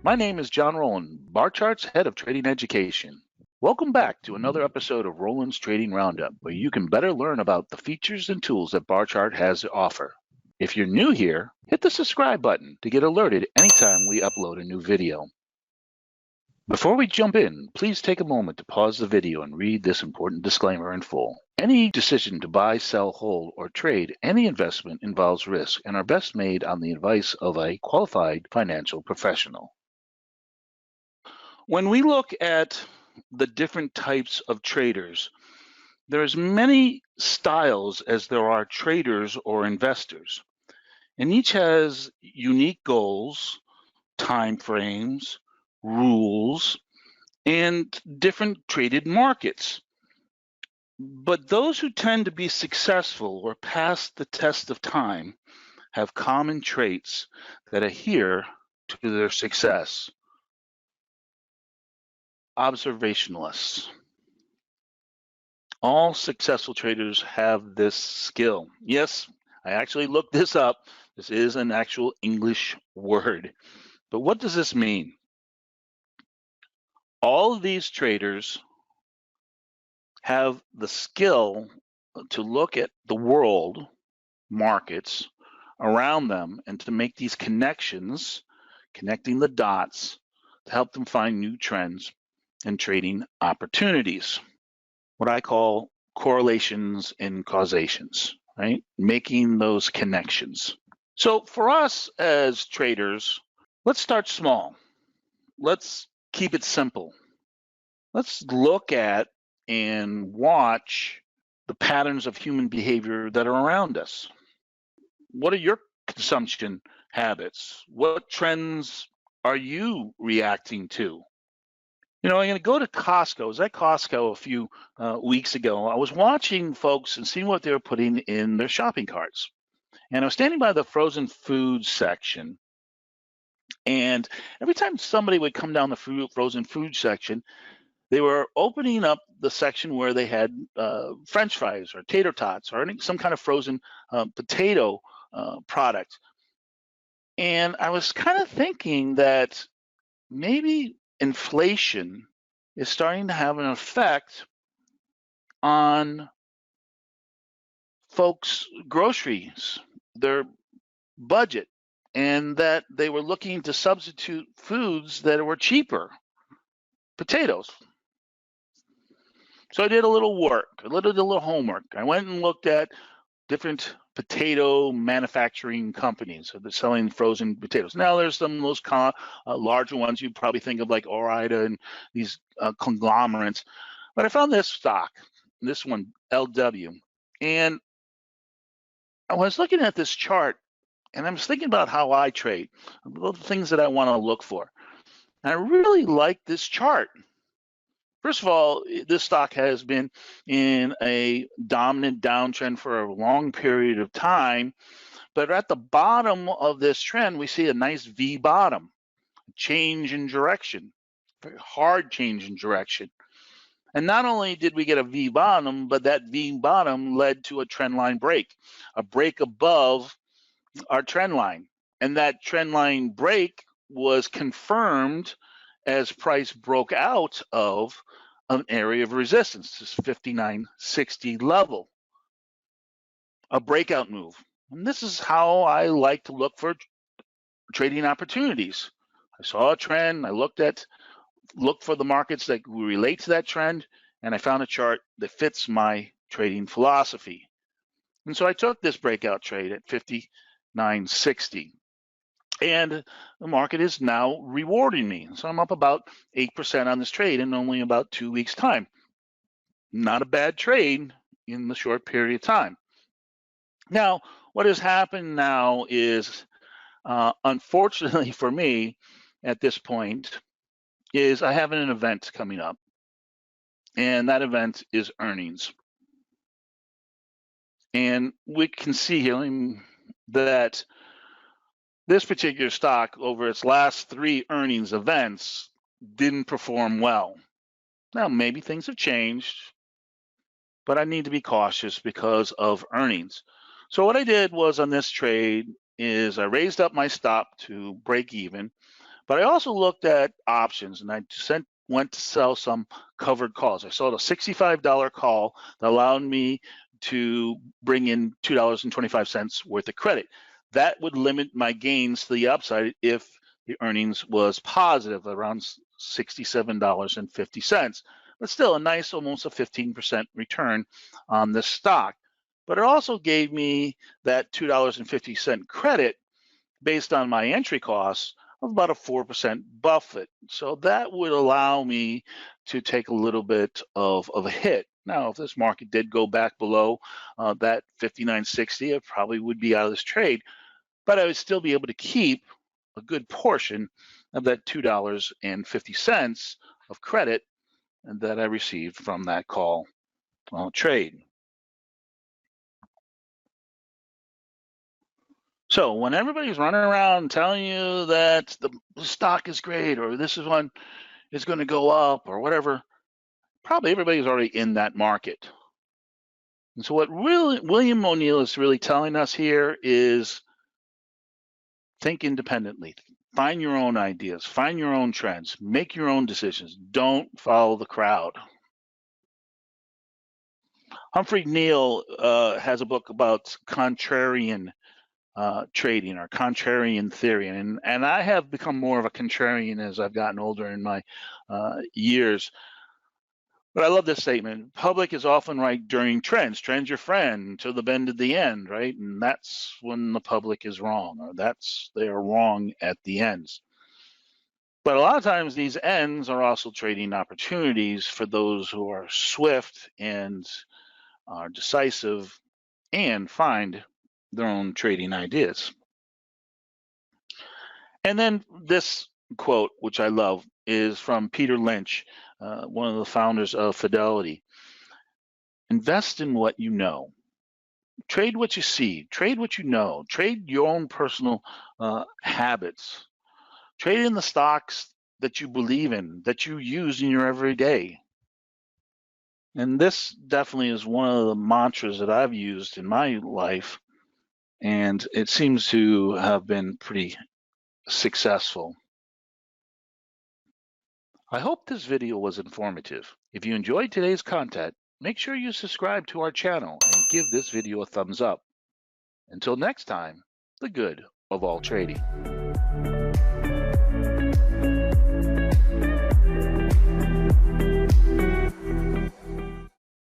My name is John Rowland, Bar Chart's Head of Trading Education. Welcome back to another episode of Rowland's Trading Roundup, where you can better learn about the features and tools that Bar Chart has to offer. If you're new here, hit the subscribe button to get alerted anytime we upload a new video. Before we jump in, please take a moment to pause the video and read this important disclaimer in full. Any decision to buy, sell, hold, or trade any investment involves risk and are best made on the advice of a qualified financial professional. When we look at the different types of traders, there's many styles as there are traders or investors, and each has unique goals, time frames, rules, and different traded markets. But those who tend to be successful or pass the test of time have common traits that adhere to their success. Observationalists. All successful traders have this skill. Yes, I actually looked this up. This is an actual English word. But what does this mean? All of these traders have the skill to look at the world, markets around them, and to make these connections, connecting the dots to help them find new trends and trading opportunities. What I call correlations and causations, right? Making those connections. So for us as traders, let's start small. Let's keep it simple. Let's look at and watch the patterns of human behavior that are around us. What are your consumption habits? What trends are you reacting to? You know, I'm going to go to Costco. I was at Costco a few weeks ago. I was watching folks and seeing what they were putting in their shopping carts. And I was standing by the frozen food section. And every time somebody would come down the frozen food section, they were opening up the section where they had French fries or tater tots or some kind of frozen potato product. And I was kind of thinking that maybe inflation is starting to have an effect on folks' groceries, their budget, and that they were looking to substitute foods that were cheaper, potatoes. So I did a little work, a little homework. I went and looked at different potato manufacturing companies. So they're selling frozen potatoes. Now there's some of those larger ones you probably think of like Ore-Ida and these conglomerates. But I found this stock, this one, LW. And I was looking at this chart and I was thinking about how I trade, the things that I want to look for. And I really like this chart. First of all, this stock has been in a dominant downtrend for a long period of time, but at the bottom of this trend, we see a nice V bottom, change in direction, very hard change in direction. And not only did we get a V bottom, but that V bottom led to a trend line break, a break above our trend line. And that trend line break was confirmed as price broke out of an area of resistance, this 59.60 level, a breakout move. And this is how I like to look for trading opportunities. I saw a trend, I looked for the markets that relate to that trend, and I found a chart that fits my trading philosophy. And so I took this breakout trade at 59.60. And the market is now rewarding me. So I'm up about 8% on this trade in only about 2 weeks' time. Not a bad trade in the short period of time. Now, what has happened now is, unfortunately for me at this point, is I have an event coming up. And that event is earnings. And we can see here that this particular stock, over its last 3 earnings events, didn't perform well. Now, maybe things have changed, but I need to be cautious because of earnings. So what I did was on this trade is I raised up my stop to break even, But I also looked at options, and I went to sell some covered calls. I sold a $65 call that allowed me to bring in $2.25 worth of credit. That would limit my gains to the upside if the earnings was positive, around $67.50. But still a nice, almost a 15% return on this stock. But it also gave me that $2.50 credit based on my entry costs of about a 4% buffet. So that would allow me to take a little bit of a hit. Now, if this market did go back below that 59.60, I probably would be out of this trade, but I would still be able to keep a good portion of that $2.50 of credit that I received from that call trade. So when everybody's running around telling you that the stock is great, or this is one is going to go up, or whatever, probably everybody's already in that market. And so what really William O'Neill is really telling us here is think independently, find your own ideas, find your own trends, make your own decisions. Don't follow the crowd. Humphrey Neal has a book about contrarian trading or contrarian theory, and I have become more of a contrarian as I've gotten older in my years. But I love this statement: public is often right during trends. Trends your friend till the bend at the end, right? And that's when the public is wrong, or they are wrong at the ends. But a lot of times these ends are also trading opportunities for those who are swift and are decisive and find their own trading ideas. And then this quote, which I love, is from Peter Lynch, one of the founders of Fidelity. Invest in what you know. Trade what you see. Trade what you know. Trade your own personal habits. Trade in the stocks that you believe in, that you use in your everyday. And this definitely is one of the mantras that I've used in my life, and it seems to have been pretty successful. I hope this video was informative. If you enjoyed today's content, make sure you subscribe to our channel and give this video a thumbs up. Until next time, the good of all trading.